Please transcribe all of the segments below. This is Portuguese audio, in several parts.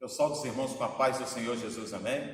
Eu saúdo os irmãos com a paz do Senhor Jesus, amém?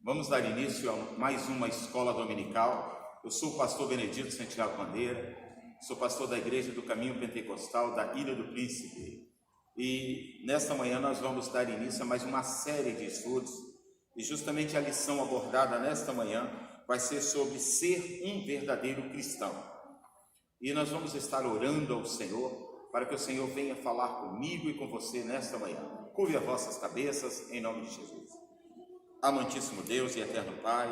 Vamos dar início a mais uma escola dominical. Eu sou o pastor Benedito Santiago Bandeira, sou pastor da Igreja do Caminho Pentecostal da Ilha do Príncipe. E nesta manhã nós vamos dar início a mais uma série de estudos. E justamente a lição abordada nesta manhã vai ser sobre ser um verdadeiro cristão. E nós vamos estar orando ao Senhor para que o Senhor venha falar comigo e com você nesta manhã. Curve as vossas cabeças em nome de Jesus. Amantíssimo Deus e eterno Pai,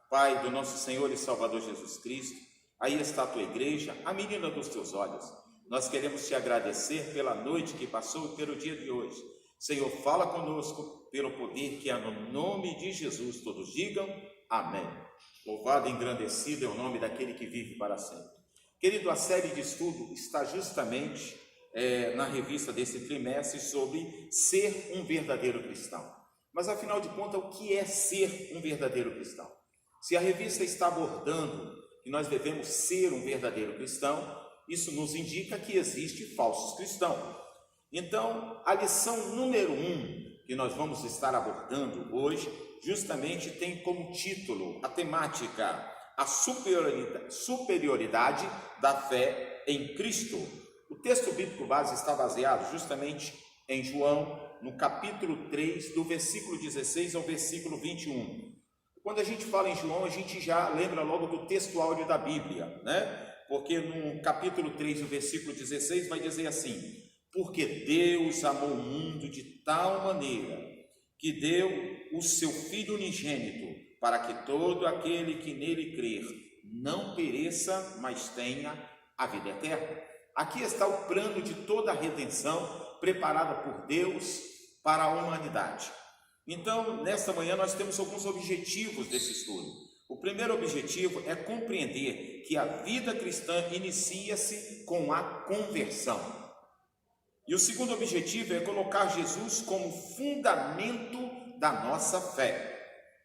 Pai do nosso Senhor e Salvador Jesus Cristo, aí está a tua igreja, a menina dos teus olhos. Nós queremos te agradecer pela noite que passou e pelo dia de hoje. Senhor, fala conosco pelo poder que há no nome de Jesus. Todos digam amém. Louvado e engrandecido é o nome daquele que vive para sempre. Querido, a série de estudo está justamente na revista desse trimestre sobre ser um verdadeiro cristão. Mas afinal de contas, o que é ser um verdadeiro cristão? Se a revista está abordando que nós devemos ser um verdadeiro cristão, isso nos indica que existem falsos cristãos. Então, a lição número 1 que nós vamos estar abordando hoje, justamente tem como título a temática a superioridade da fé em Cristo. O texto bíblico base está baseado justamente em João, no capítulo 3, do versículo 16 ao versículo 21. Quando a gente fala em João, a gente já lembra logo do texto áureo da Bíblia, né? Porque no capítulo 3, do versículo 16, vai dizer assim: porque Deus amou o mundo de tal maneira que deu o seu Filho unigênito, para que todo aquele que nele crer não pereça, mas tenha a vida eterna. Aqui está o plano de toda a redenção preparada por Deus para a humanidade. Então, nesta manhã nós temos alguns objetivos desse estudo. O primeiro objetivo é compreender que a vida cristã inicia-se com a conversão. E o segundo objetivo é colocar Jesus como fundamento da nossa fé.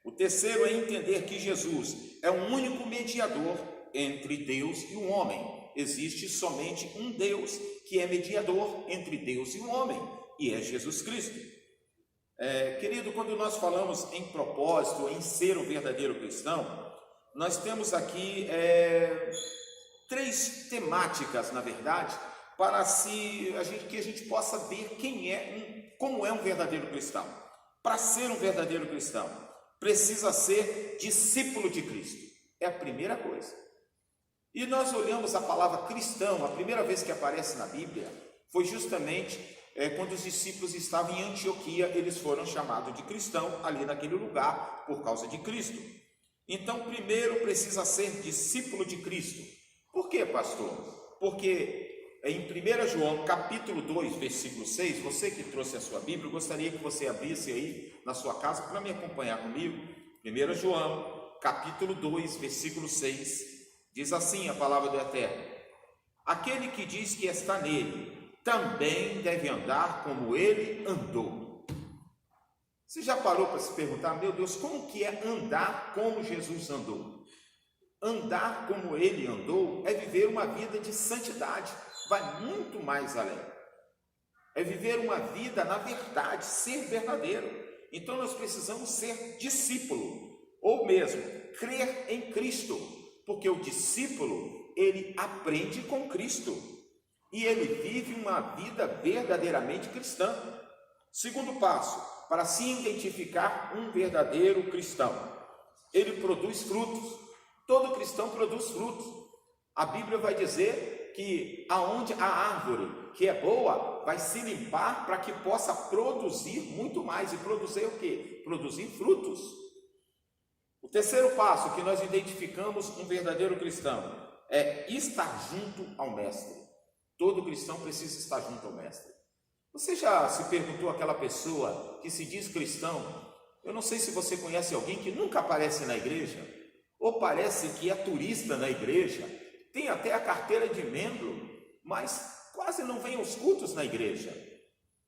O terceiro é entender que Jesus é o único mediador entre Deus e o homem. Existe somente um Deus que é mediador entre Deus e o homem, e é Jesus Cristo. Querido, quando nós falamos em propósito, em ser um verdadeiro cristão, nós temos aqui 3 temáticas, na verdade, para que a gente possa ver como é um verdadeiro cristão. Para ser um verdadeiro cristão, precisa ser discípulo de Cristo. É a primeira coisa. E nós olhamos a palavra cristão, a primeira vez que aparece na Bíblia, foi justamente quando os discípulos estavam em Antioquia, eles foram chamados de cristão ali naquele lugar, por causa de Cristo. Então, primeiro precisa ser discípulo de Cristo. Por quê, pastor? Porque em 1 João, capítulo 2, versículo 6, você que trouxe a sua Bíblia, eu gostaria que você abrisse aí na sua casa para me acompanhar comigo. 1 João, capítulo 2, versículo 6, diz assim a palavra do Eterno: aquele que diz que está nele, também deve andar como ele andou. Você já parou para se perguntar, meu Deus, como que é andar como Jesus andou? Andar como ele andou é viver uma vida de santidade, vai muito mais além. É viver uma vida na verdade, ser verdadeiro. Então nós precisamos ser discípulo, ou mesmo crer em Cristo, porque o discípulo, ele aprende com Cristo e ele vive uma vida verdadeiramente cristã. Segundo passo, para se identificar um verdadeiro cristão, ele produz frutos. Todo cristão produz frutos. A Bíblia vai dizer que aonde a árvore que é boa vai se limpar para que possa produzir muito mais. E produzir o quê? Produzir frutos. O terceiro passo que nós identificamos um verdadeiro cristão é estar junto ao Mestre. Todo cristão precisa estar junto ao Mestre. Você já se perguntou àquela pessoa que se diz cristão? Eu não sei se você conhece alguém que nunca aparece na igreja, ou parece que é turista na igreja, tem até a carteira de membro, mas quase não vem aos cultos na igreja.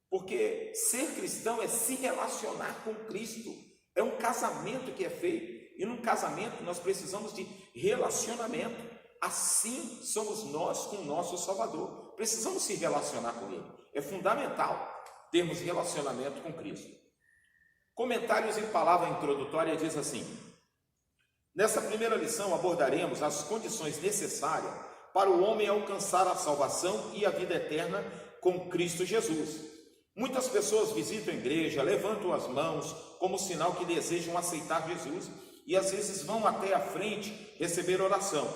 Porque ser cristão é se relacionar com Cristo. É um casamento que é feito. E num casamento nós precisamos de relacionamento. Assim somos nós com o nosso Salvador. Precisamos se relacionar com Ele. É fundamental termos relacionamento com Cristo. Comentários em palavra introdutória diz assim: nessa primeira lição abordaremos as condições necessárias para o homem alcançar a salvação e a vida eterna com Cristo Jesus. Muitas pessoas visitam a igreja, levantam as mãos como sinal que desejam aceitar Jesus e às vezes vão até a frente receber oração.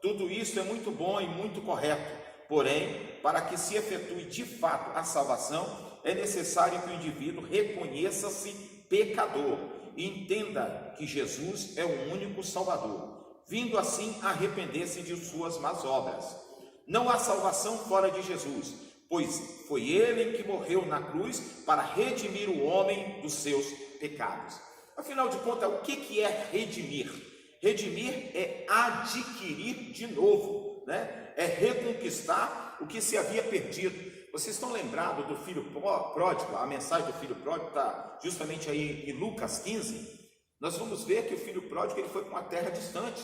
Tudo isso é muito bom e muito correto, porém, para que se efetue de fato a salvação, é necessário que o indivíduo reconheça-se pecador e entenda que Jesus é o único Salvador, vindo assim arrepender-se de suas más obras. Não há salvação fora de Jesus, pois foi Ele que morreu na cruz para redimir o homem dos seus pecados. Afinal de contas, o que é redimir? Redimir é adquirir de novo, né? É reconquistar o que se havia perdido. Vocês estão lembrados do filho pródigo? A mensagem do filho pródigo está justamente aí em Lucas 15. Nós vamos ver que o filho pródigo ele foi para uma terra distante,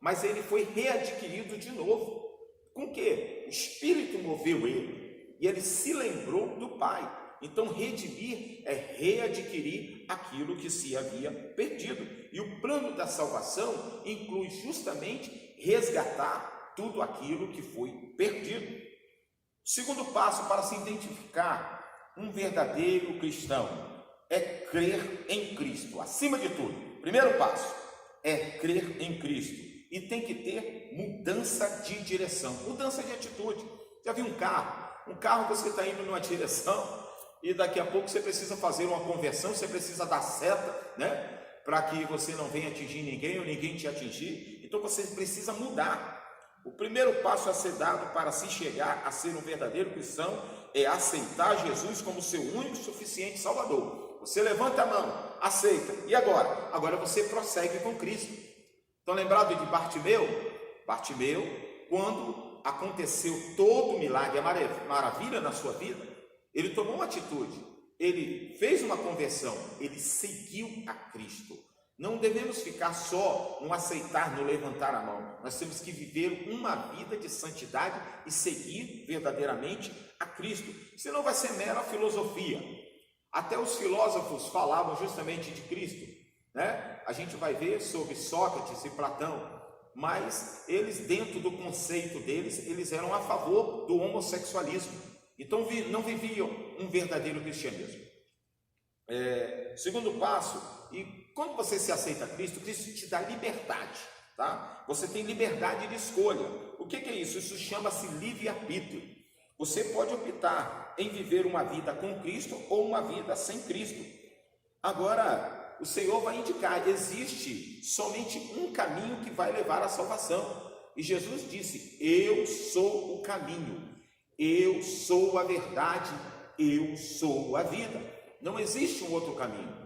mas ele foi readquirido de novo. Com o quê? O Espírito moveu ele e ele se lembrou do Pai. Então, redimir é readquirir aquilo que se havia perdido. E o plano da salvação inclui justamente resgatar tudo aquilo que foi perdido. O segundo passo para se identificar um verdadeiro cristão é crer em Cristo, acima de tudo. Primeiro passo é crer em Cristo e tem que ter mudança de direção, mudança de atitude. Já viu um carro? Um carro você está indo numa direção e daqui a pouco você precisa fazer uma conversão, você precisa dar seta, né? Para que você não venha atingir ninguém ou ninguém te atingir. Então você precisa mudar. O primeiro passo a ser dado para se chegar a ser um verdadeiro cristão é aceitar Jesus como seu único e suficiente Salvador. Você levanta a mão, aceita. E agora? Agora você prossegue com Cristo. Estão lembrados de Bartimeu? Bartimeu, quando aconteceu todo o milagre, a maravilha na sua vida, ele tomou uma atitude, ele fez uma conversão, ele seguiu a Cristo. Não devemos ficar só no aceitar, no levantar a mão. Nós temos que viver uma vida de santidade e seguir verdadeiramente a Cristo. Senão vai ser mera filosofia. Até os filósofos falavam justamente de Cristo, né? A gente vai ver sobre Sócrates e Platão, mas eles, dentro do conceito deles, eles eram a favor do homossexualismo. Então não viviam um verdadeiro cristianismo. Segundo passo, e quando você se aceita a Cristo, Cristo te dá liberdade, tá? Você tem liberdade de escolha. O que é isso? Isso chama-se livre-arbítrio. Você pode optar em viver uma vida com Cristo ou uma vida sem Cristo. Agora, o Senhor vai indicar, existe somente um caminho que vai levar à salvação. E Jesus disse: eu sou o caminho, eu sou a verdade, eu sou a vida. Não existe um outro caminho.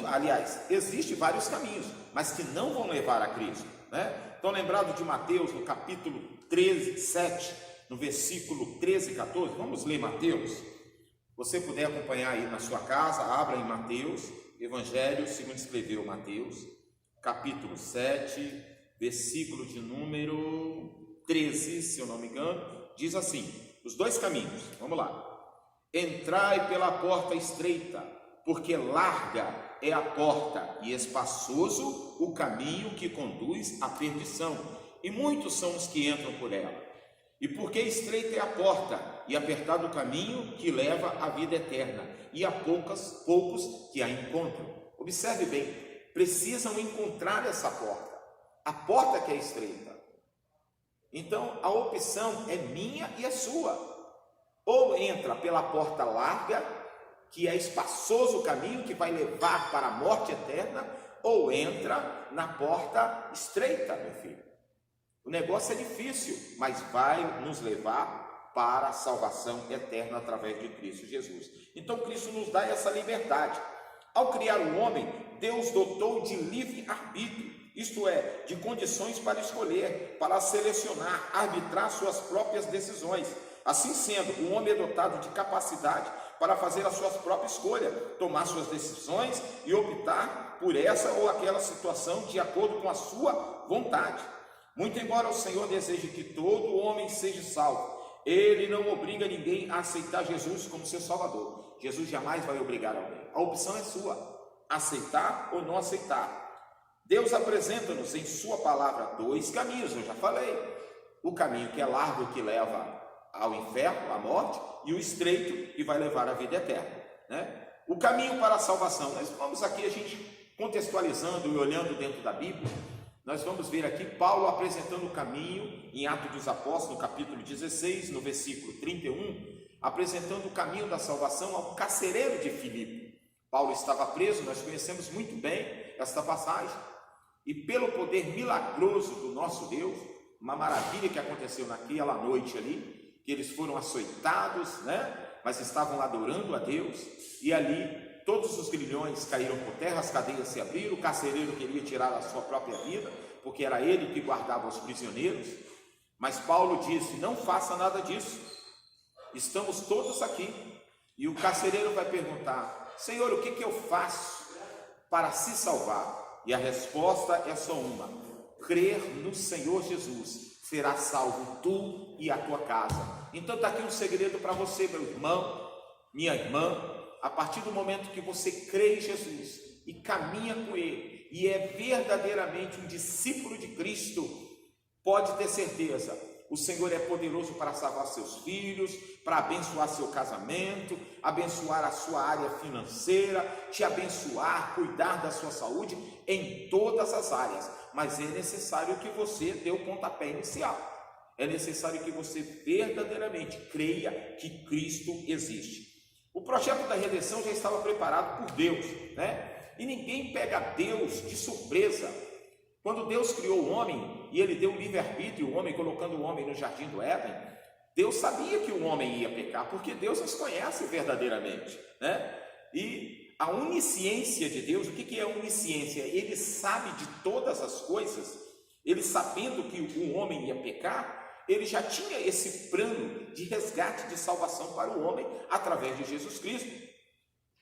Aliás, existem vários caminhos, mas que não vão levar a Cristo, né? Estão lembrados de Mateus, no capítulo 13, 7, no versículo 13 e 14? Vamos ler Mateus. Se você puder acompanhar aí na sua casa, abra em Mateus, Evangelho segundo escreveu Mateus, capítulo 7, versículo de número 13, se eu não me engano, diz assim: os dois caminhos, vamos lá. Entrai pela porta estreita, porque larga é a porta e espaçoso o caminho que conduz à perdição, e muitos são os que entram por ela. E porque estreita é a porta e apertado o caminho que leva à vida eterna, e há poucos que a encontram. Observe bem, precisam encontrar essa porta, a porta que é estreita. Então a opção é minha e é sua. Ou entra pela porta larga, que é espaçoso o caminho que vai levar para a morte eterna, ou entra na porta estreita, meu filho. O negócio é difícil, mas vai nos levar para a salvação eterna através de Cristo Jesus. Então Cristo nos dá essa liberdade. Ao criar o homem, Deus dotou de livre-arbítrio, isto é, de condições para escolher, para selecionar, arbitrar suas próprias decisões. Assim sendo, o homem é dotado de capacidade para fazer a sua própria escolha, tomar suas decisões e optar por essa ou aquela situação de acordo com a sua vontade. Muito embora o Senhor deseje que todo homem seja salvo, Ele não obriga ninguém a aceitar Jesus como seu Salvador. Jesus jamais vai obrigar alguém. A opção é sua. aceitar ou não aceitar. Deus apresenta-nos em sua palavra dois caminhos, eu já falei. O caminho que é largo, que leva ao inferno, à morte, e o estreito, que vai levar à vida eterna, né? O caminho para a salvação. Nós vamos aqui, a gente contextualizando e olhando dentro da Bíblia, nós vamos ver aqui Paulo apresentando o caminho, em Atos dos Apóstolos, no capítulo 16, no versículo 31, apresentando o caminho da salvação ao carcereiro de Filipe. Paulo estava preso, nós conhecemos muito bem esta passagem, e pelo poder milagroso do nosso Deus, uma maravilha que aconteceu naquela noite ali, que eles foram açoitados, né? Mas estavam adorando a Deus, e ali todos os grilhões caíram por terra, as cadeias se abriram, o carcereiro queria tirar a sua própria vida, porque era ele que guardava os prisioneiros, mas Paulo disse: não faça nada disso, estamos todos aqui. E o carcereiro vai perguntar: Senhor, o que eu faço para se salvar? E a resposta é só uma: crer no Senhor Jesus, será salvo tu e a tua casa. Então está aqui um segredo para você, meu irmão, minha irmã. A partir do momento que você crê em Jesus e caminha com Ele, e é verdadeiramente um discípulo de Cristo, pode ter certeza, o Senhor é poderoso para salvar seus filhos, para abençoar seu casamento, abençoar a sua área financeira, te abençoar, cuidar da sua saúde em todas as áreas. Mas é necessário que você dê o pontapé inicial. É necessário que você verdadeiramente creia que Cristo existe. O projeto da redenção já estava preparado por Deus, né? E ninguém pega Deus de surpresa. Quando Deus criou o homem e ele deu o livre-arbítrio, o homem colocando o homem no jardim do Éden, Deus sabia que o homem ia pecar, porque Deus nos conhece verdadeiramente, né? E a onisciência de Deus, o que é onisciência? Ele sabe de todas as coisas. Ele, sabendo que o homem ia pecar, ele já tinha esse plano de resgate, de salvação para o homem através de Jesus Cristo.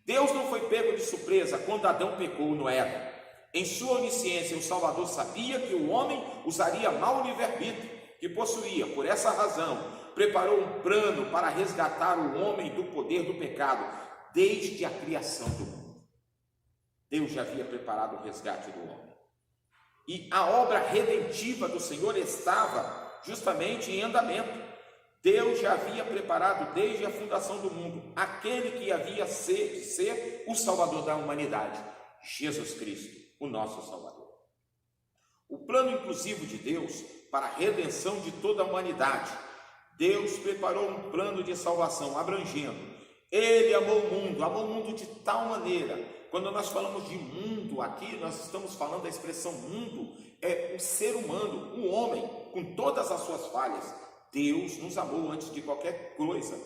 Deus não foi pego de surpresa quando Adão pecou no Éden. Em sua onisciência, o Salvador sabia que o homem usaria mal o livre-arbítrio que possuía. Por essa razão, preparou um plano para resgatar o homem do poder do pecado desde a criação do mundo. Deus já havia preparado o resgate do homem. E a obra redentiva do Senhor estava justamente em andamento. Deus já havia preparado desde a fundação do mundo aquele que havia de ser o Salvador da humanidade, Jesus Cristo, o nosso Salvador. O plano inclusivo de Deus para a redenção de toda a humanidade. Deus preparou um plano de salvação abrangendo. Ele amou o mundo de tal maneira. Quando nós falamos de mundo aqui, nós estamos falando da expressão mundo, é o ser humano, o homem, com todas as suas falhas. Deus nos amou antes de qualquer coisa.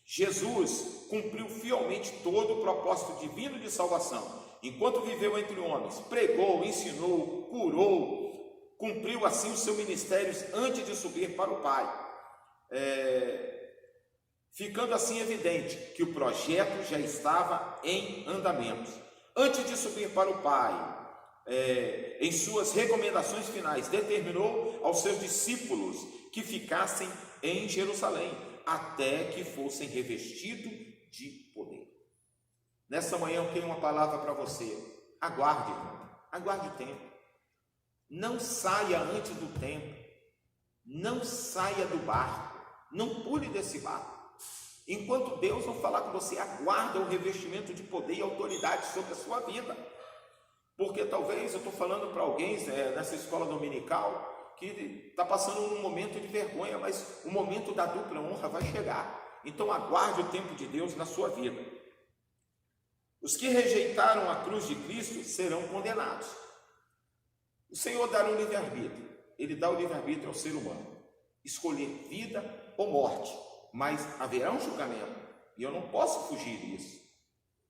Jesus cumpriu fielmente todo o propósito divino de salvação. Enquanto viveu entre homens, pregou, ensinou, curou, cumpriu assim os seus ministérios antes de subir para o Pai. Ficando assim evidente que o projeto já estava em andamento. Antes de subir para o Pai, em suas recomendações finais, determinou aos seus discípulos que ficassem em Jerusalém, até que fossem revestidos de poder. Nessa manhã eu tenho uma palavra para você. Aguarde, irmão. Aguarde o tempo. Não saia antes do tempo. Não saia do barco. Não pule desse barco. Enquanto Deus não falar com você, aguarda o revestimento de poder e autoridade sobre a sua vida. Porque talvez eu estou falando para alguém nessa escola dominical que está passando um momento de vergonha, mas o momento da dupla honra vai chegar. Então aguarde o tempo de Deus na sua vida. Os que rejeitaram a cruz de Cristo serão condenados. O Senhor dará o livre-arbítrio. Ele dá o livre-arbítrio ao ser humano. Escolher vida ou morte. Mas haverá um julgamento. E eu não posso fugir disso.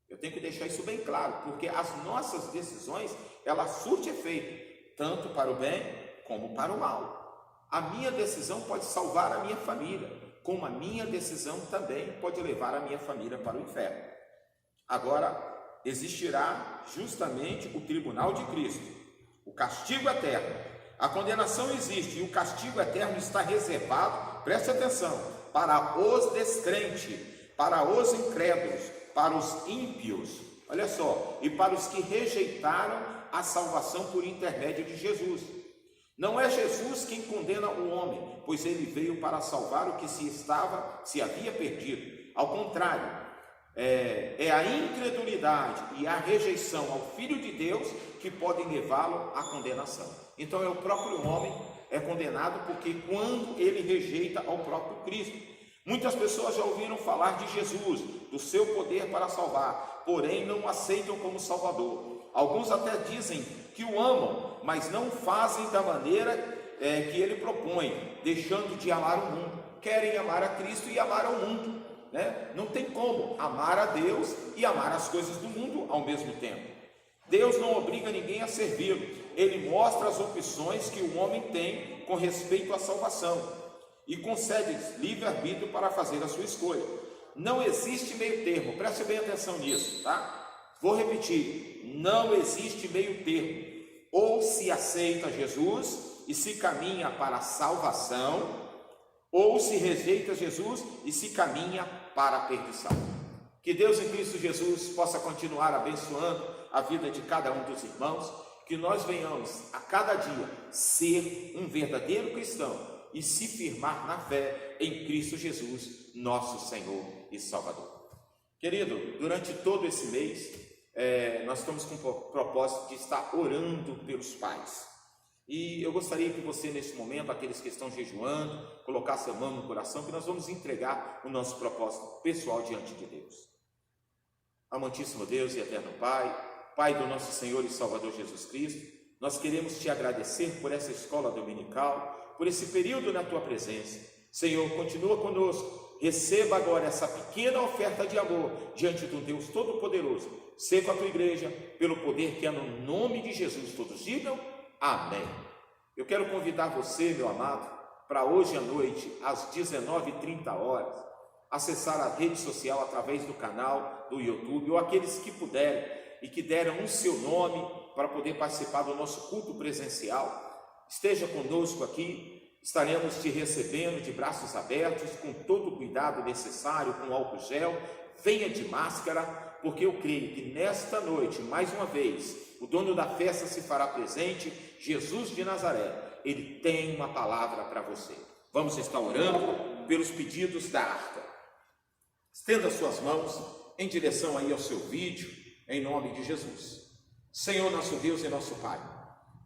Eu tenho que deixar isso bem claro. Porque as nossas decisões, elas surtem efeito. Tanto para o bem, como para o mal. A minha decisão pode salvar a minha família. Como a minha decisão também pode levar a minha família para o inferno. Agora, existirá justamente o tribunal de Cristo, o castigo eterno. A condenação existe e o castigo eterno está reservado, preste atenção, para os descrentes, para os incrédulos, para os ímpios. olha só, e para os que rejeitaram a salvação por intermédio de Jesus. Não é Jesus quem condena o homem, pois ele veio para salvar o que se havia perdido. Ao contrário, é a incredulidade e a rejeição ao Filho de Deus que podem levá-lo à condenação. Então é o próprio homem é condenado porque quando ele rejeita ao próprio Cristo. Muitas pessoas já ouviram falar de Jesus, do seu poder para salvar, porém não o aceitam como Salvador. Alguns até dizem que o amam, mas não fazem da maneira que ele propõe, deixando de amar o mundo. Querem amar a Cristo e amar ao mundo, né? Não tem como amar a Deus e amar as coisas do mundo ao mesmo tempo. Deus não obriga ninguém a servi-lo, ele mostra as opções que o homem tem com respeito à salvação e concede livre-arbítrio para fazer a sua escolha. Não existe meio termo, preste bem atenção nisso, tá? Vou repetir, não existe meio termo. Ou se aceita Jesus e se caminha para a salvação, ou se rejeita Jesus e se caminha para a perdição. Que Deus em Cristo Jesus possa continuar abençoando a vida de cada um dos irmãos, que nós venhamos a cada dia ser um verdadeiro cristão e se firmar na fé em Cristo Jesus, nosso Senhor e Salvador. Querido, durante todo esse mês, nós estamos com o propósito de estar orando pelos pais. E eu gostaria que você, nesse momento, aqueles que estão jejuando, colocasse a mão no coração, que nós vamos entregar o nosso propósito pessoal diante de Deus. Amantíssimo Deus e eterno Pai, Pai do nosso Senhor e Salvador Jesus Cristo, nós queremos te agradecer por essa escola dominical, por esse período na tua presença. Senhor, continua conosco, receba agora essa pequena oferta de amor diante do Deus Todo-Poderoso. Seja com a tua igreja, pelo poder que é no nome de Jesus. Todos digam amém. Eu quero convidar você, meu amado, para hoje à noite, às 19h30, acessar a rede social através do canal do YouTube, ou aqueles que puderem e que deram o seu nome para poder participar do nosso culto presencial. Esteja conosco aqui, estaremos te recebendo de braços abertos, com todo o cuidado necessário, com álcool gel. Venha de máscara, porque eu creio que nesta noite, mais uma vez, o dono da festa se fará presente, Jesus de Nazaré. Ele tem uma palavra para você. Vamos estar orando pelos pedidos da arca. Estenda suas mãos em direção aí ao seu vídeo, em nome de Jesus. Senhor, nosso Deus e nosso Pai,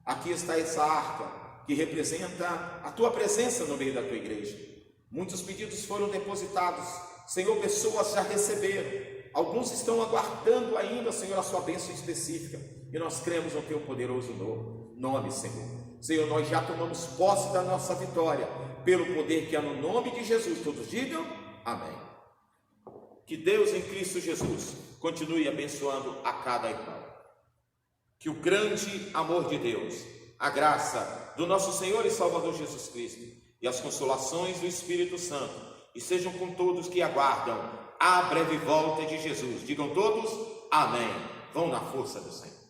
aqui está essa arca que representa a tua presença no meio da tua igreja. Muitos pedidos foram depositados, Senhor, pessoas já receberam. Alguns estão aguardando ainda, Senhor, a sua bênção específica. E nós cremos no teu poderoso nome, Senhor. Senhor, nós já tomamos posse da nossa vitória, pelo poder que há no nome de Jesus. Todos digam amém. Que Deus em Cristo Jesus continue abençoando a cada irmão. Que o grande amor de Deus, a graça do nosso Senhor e Salvador Jesus Cristo e as consolações do Espírito Santo estejam com todos que aguardam a breve volta de Jesus. Digam todos amém. Vão na força do Senhor.